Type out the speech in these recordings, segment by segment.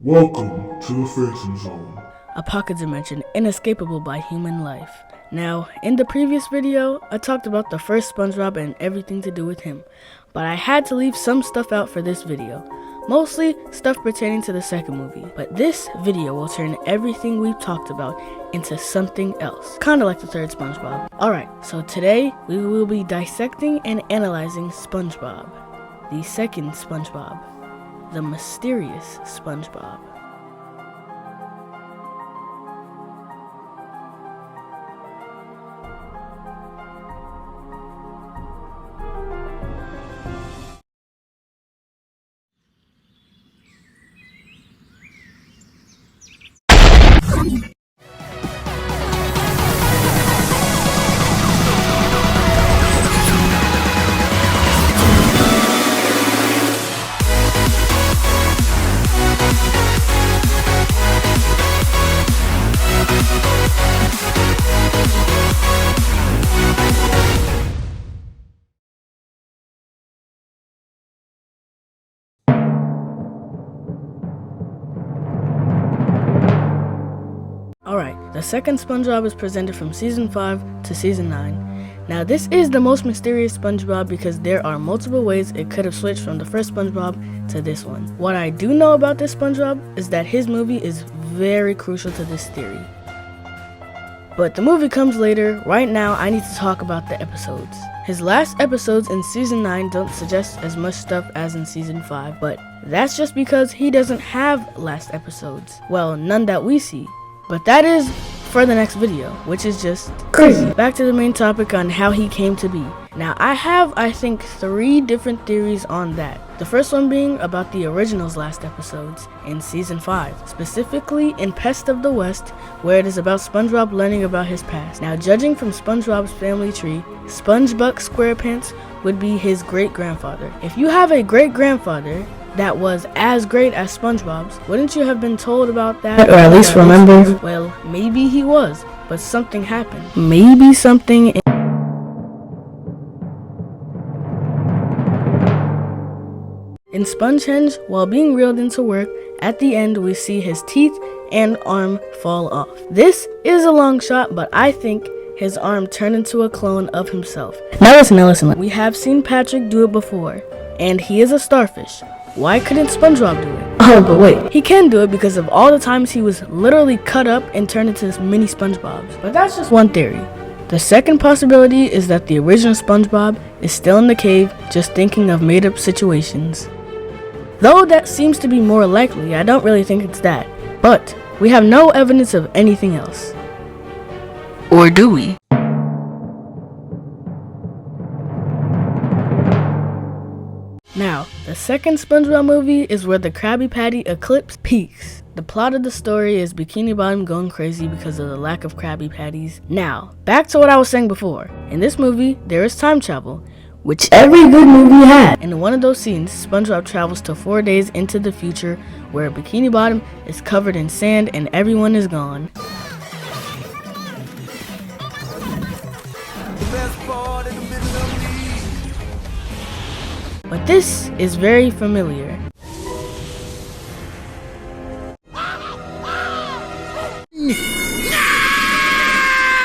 Welcome to the Phantom Zone. A pocket dimension inescapable by human life. Now, in the previous video, I talked about the first SpongeBob and everything to do with him, but I had to leave some stuff out for this video. Mostly stuff pertaining to the second movie, but this video will turn everything we've talked about into something else, kinda like the third SpongeBob. Alright, so today we will be dissecting and analyzing SpongeBob, the second SpongeBob, the mysterious SpongeBob. Alright, the second SpongeBob is presented from Season 5 to Season 9. Now this is the most mysterious SpongeBob because there are multiple ways it could have switched from the first SpongeBob to this one. What I do know about this SpongeBob is that his movie is very crucial to this theory. But the movie comes later. Right now I need to talk about the episodes. His last episodes in Season 9 don't suggest as much stuff as in Season 5, but that's just because he doesn't have last episodes. Well, none that we see. But that is for the next video, which is just crazy. Back to the main topic on how he came to be. Now I have, I think, 3 different theories on that. The first one being about the original's last episodes in Season 5, specifically in Pest of the West, where it is about SpongeBob learning about his past. Now judging from SpongeBob's family tree, SpongeBuck SquarePants would be his great-grandfather. If you have a great-grandfather that was as great as SpongeBob's, wouldn't you have been told about that? Or at least remember? Well, maybe he was, but something happened. Maybe something in Spongehenge, while being reeled into work, at the end we see his teeth and arm fall off. This is a long shot, but I think his arm turned into a clone of himself. Now listen. We have seen Patrick do it before, and he is a starfish. Why couldn't SpongeBob do it? Oh, but wait. He can do it because of all the times he was literally cut up and turned into this mini SpongeBobs. But that's just one theory. The second possibility is that the original SpongeBob is still in the cave, just thinking of made-up situations. Though that seems to be more likely, I don't really think it's that. But we have no evidence of anything else. Or do we? Now, the second SpongeBob movie is where the Krabby Patty eclipse peaks. The plot of the story is Bikini Bottom going crazy because of the lack of Krabby Patties. Now, back to what I was saying before. In this movie, there is time travel, which every good movie had. And in one of those scenes, SpongeBob travels to 4 days into the future where Bikini Bottom is covered in sand and everyone is gone. But this is very familiar.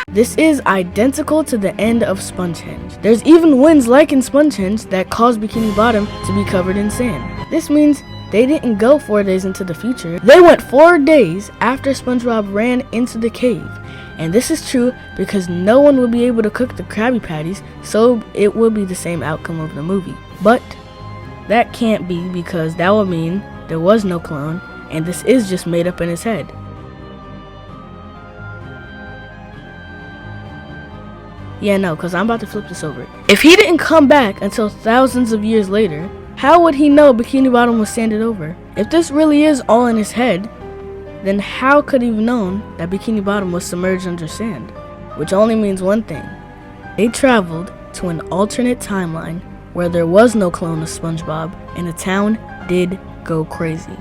This is identical to the end of Spongehenge. There's even winds like in Spongehenge that cause Bikini Bottom to be covered in sand. This means they didn't go 4 days into the future. They went 4 days after SpongeBob ran into the cave. And this is true because no one will be able to cook the Krabby Patties, so it will be the same outcome of the movie. But that can't be because that would mean there was no clone, and this is just made up in his head. Yeah, no, because I'm about to flip this over. If he didn't come back until thousands of years later, how would he know Bikini Bottom was sanded over? If this really is all in his head, then how could he have known that Bikini Bottom was submerged under sand? Which only means one thing. They traveled to an alternate timeline where there was no clone of SpongeBob and the town did go crazy.